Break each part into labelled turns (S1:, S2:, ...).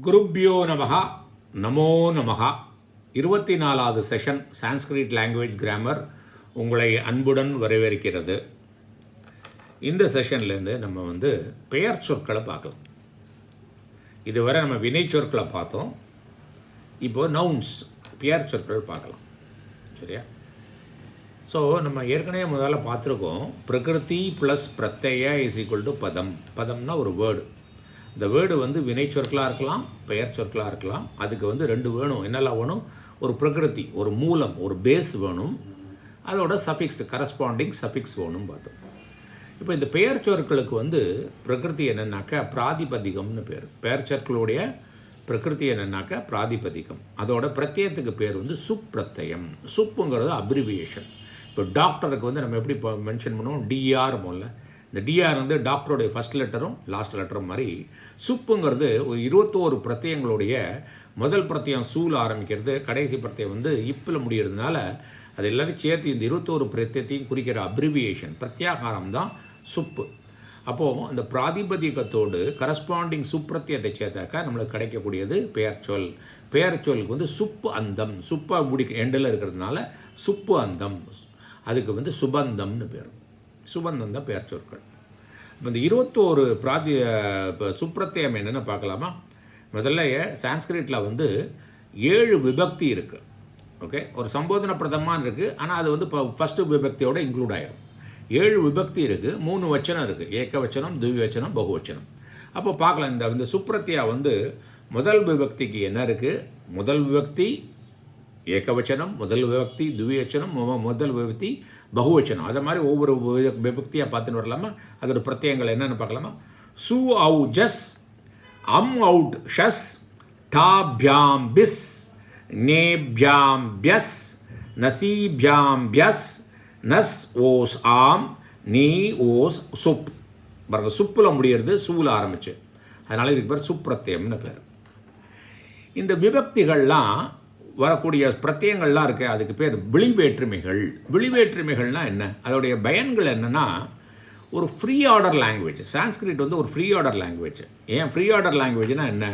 S1: குருப்யோ நமஹா நமோ நமஹா 24வது session Sanskrit language grammar உங்களை அன்புடன் வரவேற்கிறது. இந்த செஷன்லேருந்து நம்ம பெயர் சொற்களை பார்க்கலாம். இதுவரை நம்ம வினை சொற்களை பார்த்தோம். இப்போது நவுன்ஸ் பெயர் சொற்கள் பார்க்கலாம். சரியா? ஸோ நம்ம ஏற்கனவே முதல்ல பார்த்துருக்கோம். பிரகிருதி ப்ளஸ் பிரத்யய இஸ் ஈக்குவல் டு பதம். பதம்னா ஒரு வேர்டு. இந்த வேர்டு வினை சொற்களாக இருக்கலாம், பெயர் சொற்களாக இருக்கலாம். அதுக்கு ரெண்டு வேணும். என்னெல்லாம் வேணும்? ஒரு பிரகிருதி, ஒரு மூலம், ஒரு பேஸ் வேணும். அதோட சஃபிக்ஸ், கரஸ்பாண்டிங் சஃபிக்ஸ் வேணும் பார்த்தோம். இப்போ இந்த பெயர் சொற்களுக்கு பிரகிருதி என்னென்னாக்கா பிராதிபதிகம்னு பேர். பெயர் சொற்களுடைய பிரகிருதி என்னென்னாக்கா பிராதிபதிகம். அதோட பிரத்யத்துக்கு பேர் சுப்பிரத்யம். சுப்புங்கிறது அப்ரிவியேஷன். இப்போ டாக்டருக்கு நம்ம எப்படி மென்ஷன் பண்ணுவோம்? டிஆர் முதல்ல. இந்த டிஆர் டாக்டருடைய ஃபஸ்ட் லெட்டரும் லாஸ்ட் லெட்டரும் மாதிரி. சுப்புங்கிறது ஒரு 21 பிரத்யங்களுடைய முதல் பிரத்யம் சூல் ஆரம்பிக்கிறது, கடைசி பிரத்யம் இப்பில் முடிகிறதுனால அது எல்லாத்தையும் சேர்த்து இந்த 21 பிரத்யத்தையும் குறிக்கிற அப்ரிவியேஷன் பிரத்யாகாரம் தான் சுப்பு. அப்போது அந்த பிராதிபதிகத்தோடு கரஸ்பாண்டிங் சுப்பிரத்தியத்தை சேர்த்தாக்கா நம்மளுக்கு கிடைக்கக்கூடியது பெயர் சொல். பெயர் சொல்லுக்கு சுப்பு அந்தம், சுப்பா முடிக்க எண்டில் இருக்கிறதுனால சுப்பு அந்தம். அதுக்கு சுபந்தம்னு பேர். சுபந்தம் தான் பெயர் சொற்கள். இப்போ இந்த 21 சுப்பிரத்தியம் என்னென்னு பார்க்கலாமா? முதல்ல சான்ஸ்கிரிட்டில் 7 விபக்தி இருக்குது. ஓகே, ஒரு சம்போதன பிரதமான்னு இருக்குது. ஆனால் அது இப்போ ஃபஸ்ட்டு விபக்தியோட இன்க்ளூட் ஆகிடும். 7 விபக்தி இருக்குது, 3 வச்சனம் இருக்குது. ஏக வச்சனம், துவிவச்சனம், பகுவச்சனம். அப்போ பார்க்கலாம். இந்த சுப்பிரத்தியா முதல் விபக்திக்கு என்ன இருக்குது? முதல் விபக்தி ஏகவச்சனம், முதல் விபக்தி துவிவச்சனம், முதல் விபக்தி பகுவச்சனம். அதை மாதிரி ஒவ்வொரு விபக்தியாக பார்த்துன்னு வரலாமா? அதோட பிரத்யங்கள் என்னென்னு பார்க்கலாமா? சு அவு ஜஸ், அம் அவுட் ஷஸ், டாபியாம் பிஸ், நேபியாம் பியஸ், நசீபியாம் பியஸ், நஸ் ஓஸ் ஆம், நீ ஓஸ் சுப். பாருங்க, சுப்பில் முடிகிறது, சூவில் ஆரம்பிச்சு. அதனால் இதுக்கு பேர் சுப்பிரத்தியம்னு பேர். இந்த விபக்திகள்லாம் வரக்கூடிய பிரத்யங்கள்லாம் இருக்குது. அதுக்கு பேர் விழிவேற்றுமைகள். விழிவேற்றுமைகள்னால் என்ன? அதோடைய பயன்கள் என்னென்னா, ஒரு ஃப்ரீ ஆர்டர் லாங்குவேஜ். சான்ஸ்கிரிட் ஒரு ஃப்ரீ ஆர்டர் லாங்குவேஜ். ஏன் ஃப்ரீ ஆர்டர் லாங்குவேஜ்னால் என்ன?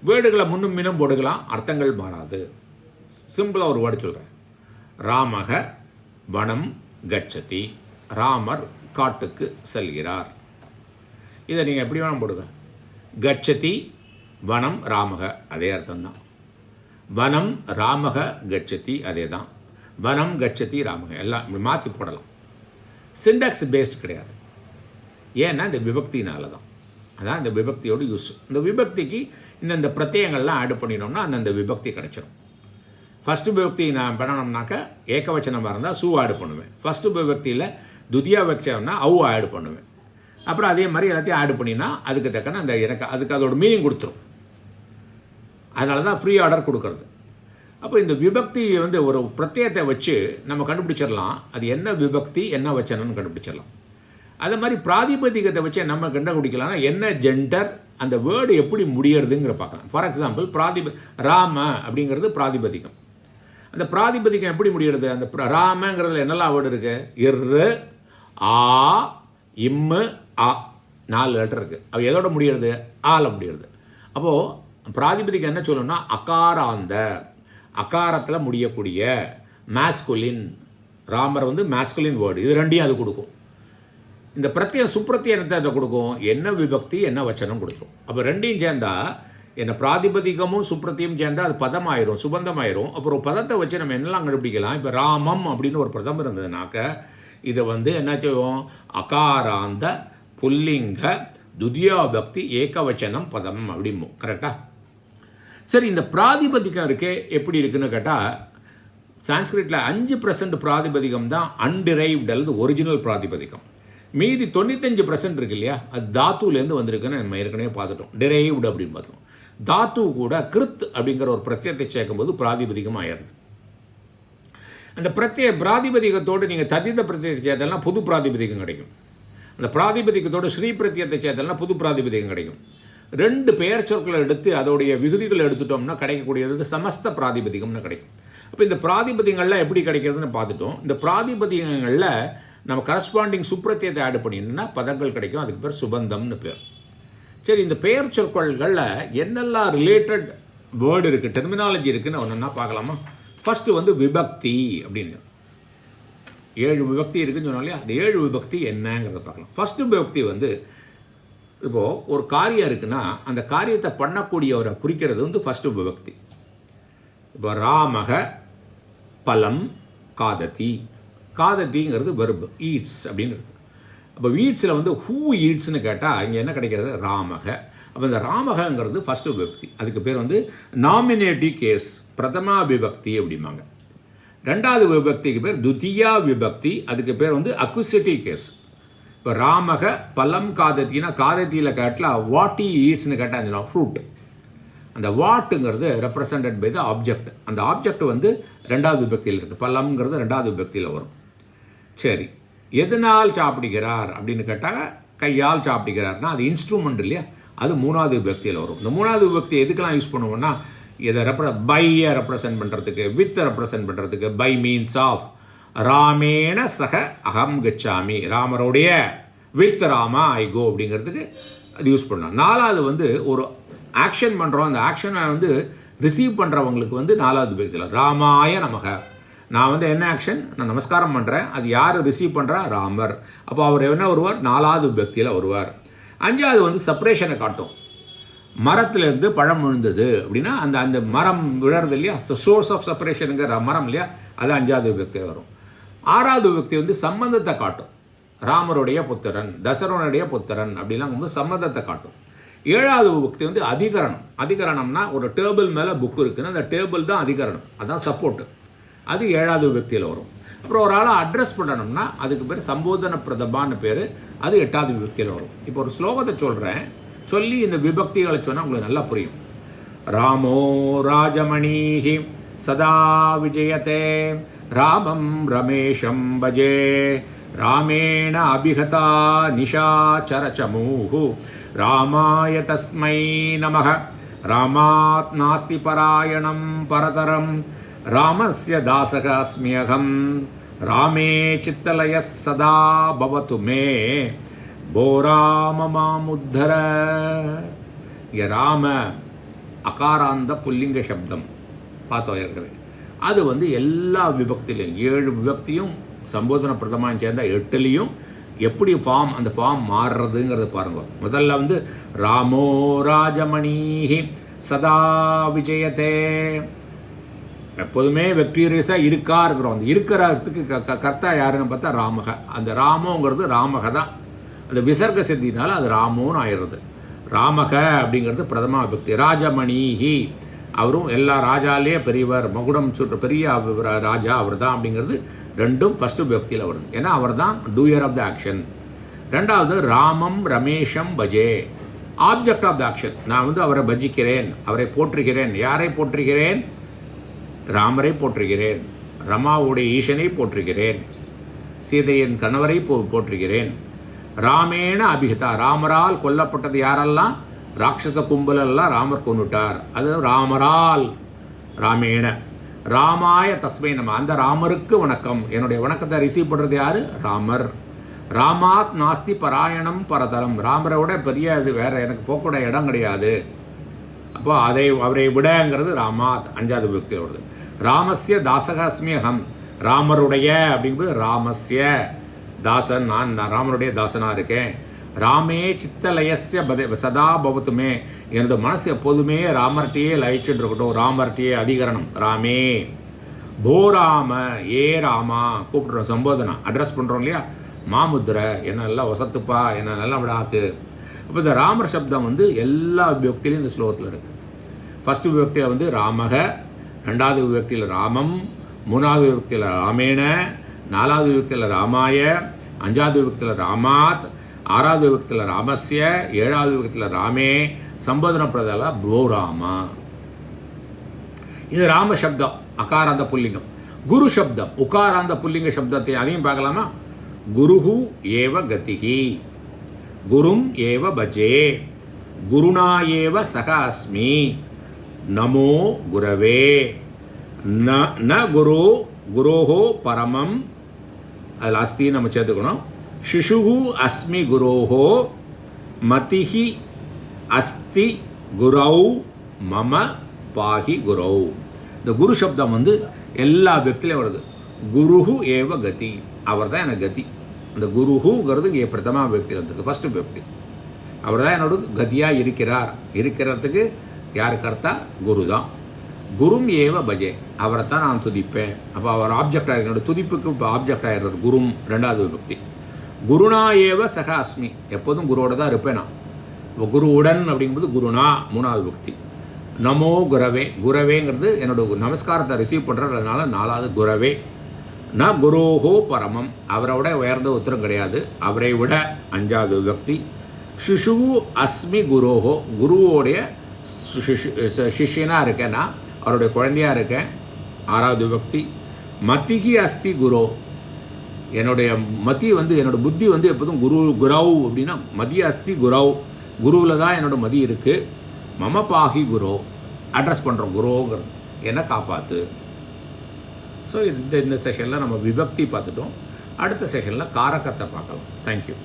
S1: வேர்டுகளை முன்னும் மின்னும் போடுக்கலாம், அர்த்தங்கள் மாறாது. சிம்பிளாக ஒரு வேர்டு சொல்கிறேன். ராமக வனம் கச்சதி. ராமர் காட்டுக்கு செல்கிறார். இதை நீங்கள் எப்படி வேணால் போடுங்க. கச்சதி வனம் ராமக, அதே அர்த்தம்தான். வனம் ராமக கச்சதி, அதே தான். வனம் கச்சதி ராமக, எல்லாம் மாற்றி போடலாம். சிண்டாக்ஸ் பேஸ்ட் கிடையாது. ஏன்னா இந்த விபக்தினால தான். அதான் இந்த விபக்தியோட யூஸ். இந்த விபக்திக்கு இந்த பிரத்யங்கள்லாம் ஆட் பண்ணினோம்னா அந்தந்த விபக்தி கிடைச்சிடும். ஃபஸ்ட்டு விபக்தி நான் பண்ணணும்னாக்கா ஏகவச்சனமாக இருந்தால் சூ ஆட் பண்ணுவேன். ஃபஸ்ட்டு விபக்தியில் துதியா வச்சோம்னா அவு ஆட் பண்ணுவேன். அப்புறம் அதே மாதிரி எல்லாத்தையும் ஆட் பண்ணினா அதுக்கு தக்கன அந்த எனக்கு அதுக்கு அதோட மீனிங் கொடுத்துரும். அதனால தான் ஃப்ரீ ஆர்டர் கொடுக்கறது. அப்போ இந்த விபக்தி ஒரு பிரத்யத்தை வச்சு நம்ம கண்டுபிடிச்சிடலாம். அது என்ன விபக்தி, என்ன வச்சனம்னு கண்டுபிடிச்சிடலாம். அதே மாதிரி பிராதிபதிகத்தை வச்சு நம்ம கண்டுபிடிக்கலாம்னா என்ன ஜெண்டர், அந்த வேர்டு எப்படி முடியறதுங்கிற பார்க்கலாம். ஃபார் எக்ஸாம்பிள் ராம அப்படிங்கிறது பிராதிபதிகம். அந்த பிராதிபதிகம் எப்படி முடியறது? அந்த ராமங்கிறதுல என்னெல்லாம் வேர்டு இருக்குது? இரு, ஆ, இம்மு, ஆ, 4 லெட்டர் இருக்குது. அது எதோட முடியறது? ஆல முடியறது. அப்போது பிராதிபதிகம் என்ன சொல்லணும்னா அகாராந்த, அகாரத்தில் முடியக்கூடிய மேஸ்குலின். Ramar masculine word. இது ரெண்டையும் அது கொடுக்கும். இந்த பிரத்யம் சுப்பிரத்தியத்தை அதை கொடுக்கும். என்ன விபக்தி, என்ன வச்சனம் கொடுக்கும். அப்போ ரெண்டையும் சேர்ந்தால் என்ன பிராதிபதிகமும் சுப்பிரத்தியும் சேர்ந்தால் அது பதம் ஆயிரும், சுபந்தம் ஆயிரும். அப்புறம் பதத்தை வச்சு நம்ம என்னெல்லாம் கண்டுபிடிக்கலாம்? இப்போ ராமம் அப்படின்னு ஒரு பதம் இருந்ததுனாக்க இதை என்ன செய்வோம்? அகாராந்த புல்லிங்க துதியா பக்தி ஏகவச்சனம் பதம் அப்படிம்போம். கரெக்டாக? சரி, இந்த பிராதிபதிகம் இருக்கே எப்படி இருக்குன்னு கேட்டால், சான்ஸ்கிரிட்டில் 5% பிராதிபதிகம் தான் அன்டிரைவ்டு அல்லது ஒரிஜினல் பிராதிபதிகம். மீதி 95% இருக்கு இல்லையா, அது தாத்துலேருந்து வந்திருக்குன்னு நம்ம ஏற்கனவே பார்த்துட்டோம். டிரைவ்டு அப்படின்னு பார்த்தோம். தாத்து கூட கிருத் அப்படிங்கிற ஒரு பிரத்யத்தை சேர்க்கும்போது பிராதிபதிகம் ஆயிடுது. அந்த பிராதிபதிகத்தோடு நீங்கள் ததித பிரத்யத்தை சேர்த்தல்னா புது பிராதிபதிகம் கிடைக்கும். அந்த பிராதிபதிகத்தோடு ஸ்ரீ பிரத்யத்தை சேர்த்தல்னா புது பிராதிபதிகம் கிடைக்கும். 2 பெயர் சொற்களை எடுத்து அதோடைய விகுதிகளை எடுத்துட்டோம்னா கிடைக்கக்கூடியது சமஸ்த பிராதிபதிகம்னு கிடைக்கும். அப்போ இந்த பிராதிபதிகங்கள்லாம் எப்படி கிடைக்கிறதுன்னு பார்த்துட்டோம். இந்த பிராதிபதிகங்களில் நம்ம கரஸ்பாண்டிங் சுப்பிரத்தியத்தை ஆட் பண்ணினா பதங்கள் கிடைக்கும். அதுக்கு பேர் சுபந்தம்னு பேர். சரி, இந்த பெயர் சொற்கொள்களில் என்னெல்லாம் ரிலேட்டட் வேர்டு இருக்குது, டெர்மினாலஜி இருக்குதுன்னு ஒன்றா பார்க்கலாமா? ஃபஸ்ட்டு வந்து விபக்தி அப்படின்னு 7 விபக்தி இருக்குதுன்னு சொன்னோம் இல்லையா? அந்த 7 விபக்தி என்னங்கிறத பார்க்கலாம். ஃபஸ்ட்டு விபக்தி வந்து இப்போது ஒரு காரியம் இருக்குன்னா அந்த காரியத்தை பண்ணக்கூடியவரை குறிக்கிறது வந்து ஃபஸ்ட்டு விபக்தி. இப்போ ராமக பலம் காததி, காததிங்கிறது வெர்பு, ஈட்ஸ் அப்படிங்கிறது. அப்போ ஈட்ஸில் வந்து ஹூ ஈட்ஸ்னு கேட்டால் இங்கே என்ன கிடைக்கிறது? ராமக. அப்போ இந்த ராமகங்கிறது ஃபஸ்ட்டு விபக்தி. அதுக்கு பேர் வந்து நாமினேட்டிவ் கேஸ், பிரதமா விபக்தி அப்படிம்பாங்க. ரெண்டாவது விபக்திக்கு பேர் துதியா விபக்தி, அதுக்கு பேர் வந்து அக்விசிட்டிவ் கேஸ். இப்போ ராமக பலம் காதத்தினா காதத்தியில் கேட்டால் வாட் ஈ ஈட்ஸ்னு கேட்டால் ஃப்ரூட். அந்த வாட்டுங்கிறது ரெப்ரசன்டட் பை த ஆப்ஜெக்ட். அந்த ஆப்ஜெக்ட் வந்து ரெண்டாவது விபக்தியில் இருக்குது. பலம்ங்கிறது ரெண்டாவது விபக்தியில் வரும். சரி, எதனால் சாப்பிடுகிறார் அப்படின்னு கேட்டால் கையால் சாப்பிடுகிறார்னா அது இன்ஸ்ட்ருமெண்ட் இல்லையா? அது மூணாவது விபக்தியில் வரும். இந்த மூணாவது விபக்தி எதுக்கெல்லாம் யூஸ் பண்ணுவோம்னா இதை பையை ரெப்ரசன்ட் பண்ணுறதுக்கு, வித்தை ரெப்ரசன்ட் பண்ணுறதுக்கு. பை மீன்ஸ் ஆஃப் ராமேண சக அகம் கச்சாமி, ராமருடைய வித் ராமா ஐ கோ அப்படிங்கிறதுக்கு அது யூஸ் பண்ணலாம். நாலாவது வந்து ஒரு ஆக்ஷன் பண்ணுறோம், அந்த ஆக்ஷனை வந்து ரிசீவ் பண்ணுறவங்களுக்கு வந்து நாலாவது விபக்தியில் ராமாய நமக. நான் வந்து என்ன ஆக்ஷன், நான் நமஸ்காரம் பண்ணுறேன், அது யார் ரிசீவ் பண்ணுறா? ராமர். அப்போ அவர் என்ன வருவார்? நாலாவது விபக்தியில் வருவார். அஞ்சாவது வந்து செப்பரேஷனை காட்டும். மரத்துலேருந்து பழம் விழுந்தது அப்படின்னா அந்த அந்த மரம் விழறது இல்லையா? சோர்ஸ் ஆஃப் செப்பரேஷனுங்கிற மரம் இல்லையா? அது அஞ்சாவது விபக்தியில் வரும். ஆறாவது விபக்தி வந்து சம்பந்தத்தை காட்டும். ராமருடைய புத்திரன், தசரனுடைய புத்திரன் அப்படிலாம் வந்து சம்பந்தத்தை காட்டும். ஏழாவது விபக்தி வந்து அதிகரணம். அதிகரணம்னா ஒரு டேபிள் மேலே புக் இருக்குன்னா அந்த டேபிள் தான் அதிகரணம், அதுதான் சப்போர்ட்டு. அது ஏழாவது விபக்தியில் வரும். அப்புறம் ஒரு ஆளை அட்ரஸ் பண்ணணும்னா அதுக்கு பேர் சம்போதன பிரதமான்னு பேர், அது எட்டாவது விபக்தியில் வரும். இப்போ ஒரு ஸ்லோகத்தை சொல்கிறேன், சொல்லி இந்த விபக்திகளை சொன்னால் உங்களுக்கு நல்லா புரியும். ராமோ ராஜமணீஹி சதா விஜயதே ராமம் ரமேஷம் பஜே ராமேண அபிகதா நிஷாச்சரச்சமூஹு ராமாய தஸ்மை நமஹ ராமாத் நாஸ்தி பராயணம் பரதரம் ராமஸ்ய தாசக அஸ்மியகம் ராமே சித்தலய சதா பவது மே போ ராம மாமுத்தர. இங்கே ராம அகாராந்த புல்லிங்க சப்தம் பார்த்தோம் ஏற்கனவே. அது வந்து எல்லா விபக்திலையும் 7 விபக்தியும் சம்போதன பிரதமான்னு சேர்ந்தால் 8லையும் எப்படி ஃபார்ம், அந்த ஃபார்ம் மாறுறதுங்கிறது பாருங்கள். முதல்ல வந்து ராமோ ராஜமணீஹி சதா விஜயத்தே, எப்போதுமே வெக்டீரியஸாக இருக்கா இருக்கிறோம். அந்த இருக்கிறதுக்கு கர்த்தா யாருன்னு பார்த்தா ராமக. அந்த ராமோங்கிறது ராமக தான். அந்த விசர்க சித்தினால அது ராமோன்னு ஆயிடுறது. ராமக அப்படிங்கிறது பிரதமா விபக்தி. ராஜமணீஹி, அவரும் எல்லா ராஜாலேயே பெரியவர், மகுடம் சுற்ற பெரிய ராஜா அவர் தான் அப்படிங்கிறது ரெண்டும் ஃபஸ்ட்டு விபக்தியில் வருது. ஏன்னா அவர் தான் டூயர் ஆஃப் த ஆக்ஷன். ரெண்டாவது ராமம் ரமேஷம் பஜே, ஆப்ஜெக்ட் ஆஃப் த ஆக்ஷன். நான் வந்து அவரை பஜிக்கிறேன், அவரை போற்றுகிறேன். யாரை போற்றுகிறேன்? ராமரை போற்றுகிறேன், ரமாவுடைய ஈசனை போற்றுகிறேன், சீதையின் கணவரை போற்றுகிறேன். ராமேண அபிஹிதா, ராமரால் கொல்லப்பட்டது யாரெல்லாம்? ராட்சச கும்பலெல்லாம் ராமர் கொண்டுட்டார், அது ராமரால். ராமேண ராமாய தஸ்மை நம, அந்த ராமருக்கு வணக்கம், என்னுடைய வணக்கத்தை ரிசீவ் பண்ணுறது யார்? ராமர். ராமாத் நாஸ்தி பராயணம் பரதரம், ராமரை விட பெரிய அது வேறு எனக்கு போக்கூட இடம் கிடையாது. அப்போ அவரை விடங்கிறது ராமாத், அஞ்சாவது விபக்தியில் வருது. ராமஸ்ய தாசகாஸ்மி அகம், ராமருடைய அப்படிங்கிறது ராமஸ்ய தாசன், நான் ராமருடைய தாசனாக இருக்கேன். ராமே சித்தலயஸ்ய சதா பவத்துமே, என்னோட மனசு எப்போதுமே ராமர்கிட்டையே லயிச்சுட்டு இருக்கட்டும். ராமர்கிட்டையே அதிகரணம் ராமே. போ ராம, ஏ ராமா கூப்பிட்றோம், சம்போதனா அட்ரஸ் பண்ணுறோம் இல்லையா? மாமுத்ரை, என்ன நல்லா வசத்துப்பா, என்ன நல்லா விடாக்கு. அப்போ இந்த ராமர் சப்தம் வந்து எல்லா விபக்தியிலும் இந்த ஸ்லோகத்தில் இருக்குது. ஃபஸ்ட்டு விபக்தியில் வந்து ராமக, ரெண்டாவது விபக்தியில் ராமம், மூணாவது விபக்தியில் ராமேண, நாலாவது விபக்தியில் ராமாய, அஞ்சாவது விபக்தியில் ராமாத், ஆறாவது விபக்தியில் ராமஸ்ய, ஏழாவது விபக்தியில் ராமே, சம்போதன பிரதல போ ராமா. இது ராம சப்தம், அகாராந்த புல்லிங்கம். குரு சப்தம், உகாராந்த புல்லிங்க சப்தத்தை அதையும் பார்க்கலாமா? குருஹு ஏவ கதிஹி, குரும் ஏவ பஜே, குருணா ஏவ சக அஸ்மி, நமோ குரவே. ந குரு குரோஹோ பரமம், அதில் அஸ்தி நம்ம சேர்த்துக்கணும். சிசுகு அஸ்மி குரோஹோ மதிஹி அஸ்தி குரௌ மம பாகி குரௌ. இந்த குரு சப்தம் வந்து எல்லா வியக்திலையும் வருது. குருஹு ஏவ கதி, அவர் தான் எனக்கு கதி. இந்த குருஹுங்கிறது இங்கே பிரதமா வியக்தி வந்திருக்கு, ஃபஸ்ட்டு வியக்தி. அவர் தான் என்னோட கதியாக இருக்கிறார். இருக்கிறதுக்கு யார் கர்த்தா? குரு தான். குரும் ஏவ பஜே, அவரை தான் நான் துதிப்பேன். அப்போ அவர் ஆப்ஜெக்ட் ஆகிற, என்னோட துதிப்புக்கு இப்போ ஆப்ஜெக்ட் ஆகிடுறார் குரும், ரெண்டாவது விபக்தி. குருணா ஏவ சக அஸ்மி, எப்போதும் குருவோட தான் இருப்பேன் நான். இப்போ குருவுடன் அப்படிங்கும்போது குருணா, மூணாவது விபக்தி. நமோ குரவே, குரவேங்கிறது என்னோட நமஸ்காரத்தை ரிசீவ் பண்ணுறதுனால நாலாவது குரவே. ந குரோஹோ பரமம், அவரை விட உயர்ந்த உத்தரம் கிடையாது, அவரை விட அஞ்சாவது விபக்தி. சிஷு அஸ்மி குரோஹோ, குருவோடைய சிஷ்யனாக இருக்கேன் நான், அவருடைய குழந்தையாக இருக்கேன், ஆறாவது விபக்தி. மதிகி அஸ்தி குரோ, என்னுடைய மதி வந்து என்னோட புத்தி வந்து எப்போதும் குரவ் அப்படின்னா மதி அஸ்தி குரவ், குருவில் தான் என்னோட மதி இருக்குது. மம பாகி குரோ, அட்ரஸ் பண்ணுறோம் குரோங்கிறது, என்னை காப்பாற்று. ஸோ இந்த செஷனில் நம்ம விபக்தி பார்த்துட்டோம். அடுத்த செஷனில் காரகத்தை பார்க்கலாம். தேங்க்யூ.